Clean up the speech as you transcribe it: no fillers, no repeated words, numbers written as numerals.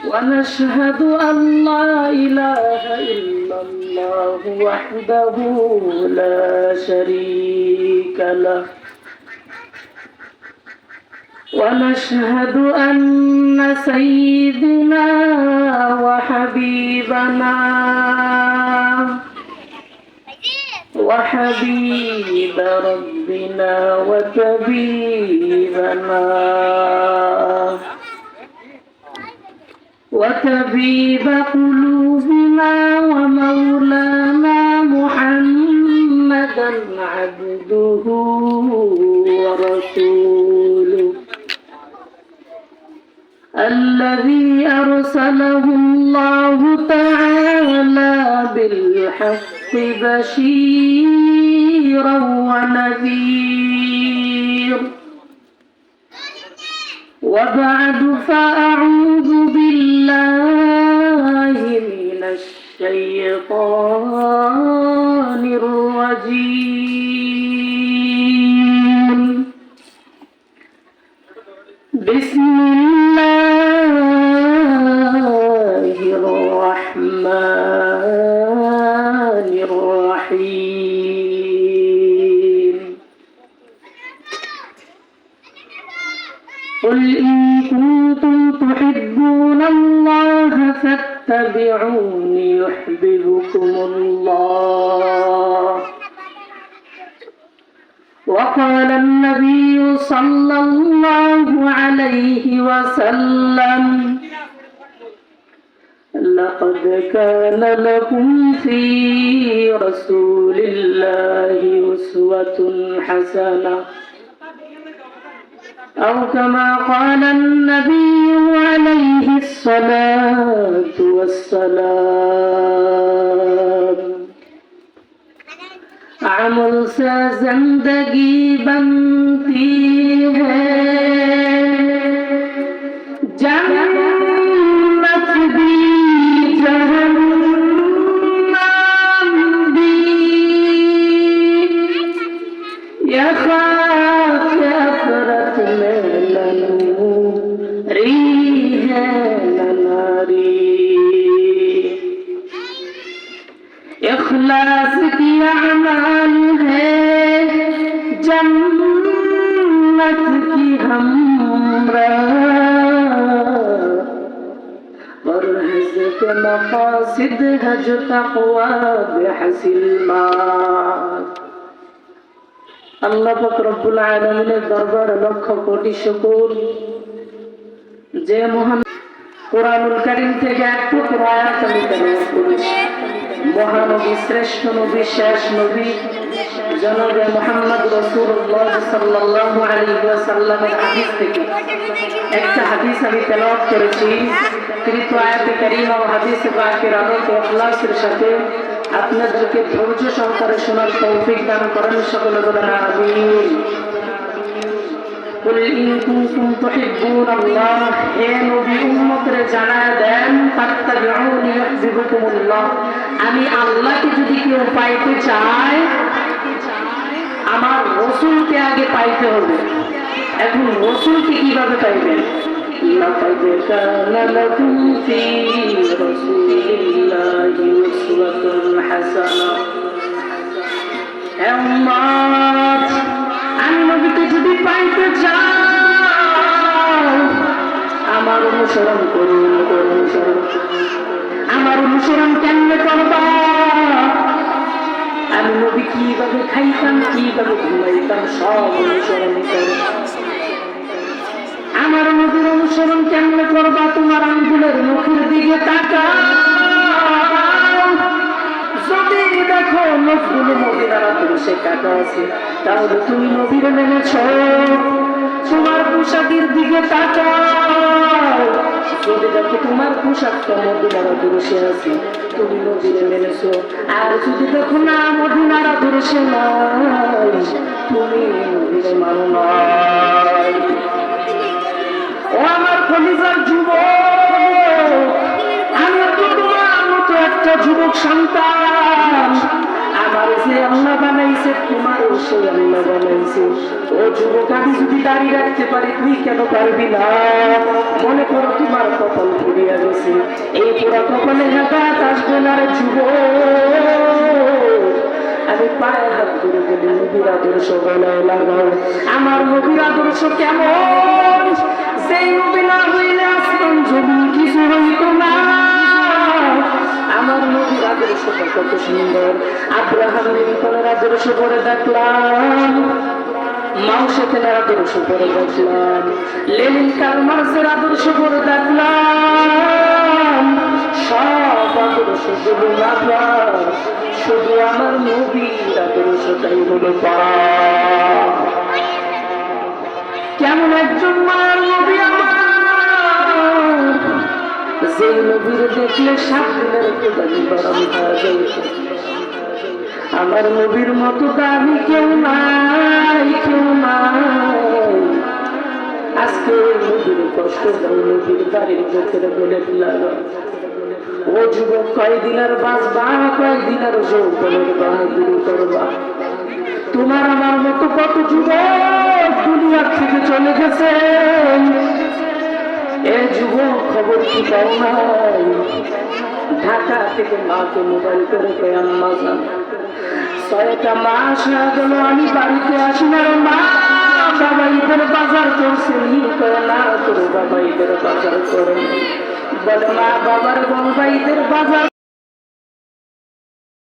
ونشهد أن لا إله إلا الله وحده لا شريك له ونشهد أن سيدنا وحبيبنا وحبيب ربنا وطبيب قلوبنا ومولانا محمدا عبده ورسوله الذي أرسله الله تعالى بالحق بشيرا ونذيرا وبعد فأعوذ بالله من الشيطان الرجيم بسم الله الرحمن الرحيم قل إن كنتم تحبون الله فاتبعوني يحببكم الله وقال النبي صلى الله عليه وسلم لقد كان لكم في رسول الله أسوة حسنة أو كما قال النبي عليه الصلاة والسلام عمل سے زندگی بنتی ہے جنت بھی جہنم بھی یہ خاک افرت میں ننوری ہے نناری اخلاص کی اعمال ہے جنت کی ہمراہ پرہیز کے مقاصد ہے جو تقوی بحسل مات আল্লাহ পাক রব্বুল আলামিনের দরবারে লক্ষ কোটি শুকর যে মহান কুরআনুল কারীম থেকে এক টুকরা আয়াত আমি তেলাওয়াত করেছি মহানবী শ্রেষ্ঠ নবী শেষ নবী জনাবে মুহাম্মদ রাসূলুল্লাহ সাল্লাল্লাহু আলাইহি ওয়াসাল্লামের হাদিস থেকে একটা হাদিস আমি তেলাওয়াত করেছি কৃত আয়াতে কারীমা ও হাদিসে পাকের আলোকে ইখলাসের সাথে আপনাদেরকে ধৈর্য সহকারে শোনার তৌফিক দান করেন সকলে বলেন আমিন কুল ইন কুনতুম তুহিব্বুনাল্লাহ হে নবী উম্মতরে জানায় দেন ফাত্তাবিউনি ইউহিব্বুকুমুল্লাহ আমি আল্লাহকে যদি কেউ পাইতে চায় আমার রাসূলকে আগে পাইতে হবে এখন রাসূলকে কিভাবে পাইবেন لقد كان لكم في رسول الله أسوة حسنة أمات আমি নবীকে যদি পাইতে চাও আমার অনুসরণ করুন আমার অনুসরণ কেমনে করবা আমি নবী কিভাবে খাইতাম কিভাবে ঘুমাইতাম সব অনুসরণ করো আমার নবীর অনুসরণ কেমনে করবা তোমার আঙ্গুলের মুখের দিকে তাকাও যদি দেখো নখগুলো মদিনার আদর্শে কাটা আছে তাহলে তুমি নবীর মেনেছ তোমার পোশাকের দিকে তাকাও যদি দেখো তোমার পোশাকটা মদিনার আদর্শে আছে তুমি নবীর মেনেছ আর যদি দেখো না মদিনার আদর্শে নাই তুমি নবীর মানো না ও আমার কলিজার যুবক আমি তো তোমার মতো একটা যুবক সন্তান আমার যে আল্লাহ বানাইছে তোমারও সে আল্লাহ বানাইছে ও যুবক আমি যদি দাঁড়িয়ে রাখতে পারি তুই কেন পারবি না মনে করো তোমার কপাল পুড়িয়া গেছে গেছে, এই পুরা কপালে হেদায়েত আসবে না রে যুবক। আমি পায়ে হাত ধরে বলি, নবীর আদর্শ গলায় লাগাও। আমার নবীর আদর্শ কেমন? সেই নবী না হইলে আসমান জমিন কিছু হইত না। আমার নবীর আদর্শটা কত সুন্দর। আব্রাহাম লিঙ্কনের আদর্শ করে দেখলাম, মাও সেখানের আদর্শ করে দেখলাম, লেনিন কার্ল মার্ক্সের আদর্শ করে দেখলাম। সব আদর্শ গুলো না, শুধু আমার নবীর আদর্শটাই হলো পাক। কেমন একজন মায়ের নবী আমার, যে নবীর দেখলে 7 দিনের কোদালি গরম হয়ে যাইত। আমার নবীর মতো দামি কেউ নাই, কেউ নাই। আজকে নবীর কষ্ট দাও, নবীর বাড়ির ভেতরে বলে দিলাম, ও যুবক কয়দিনের বাঁচবা, কয়দিনের যৌবনের বাহাদুরি করবা। তোমার আমার মতো কত যুবক দুনিয়ার থেকে চলে গেছে। এ যুবক খবর কি পাও নাই? ঢাকা থেকে মাকে মোবাইল করে কয়, আম্মা জান 6টা মাস হয়ে গেল আমি বাড়িতে আসি না রে মা, বাবা ঈদের বাজার করছে। করে না, তোর বাবা ঈদের বাজার করে। বলে মা বাবার বলবা ঈদের বাজার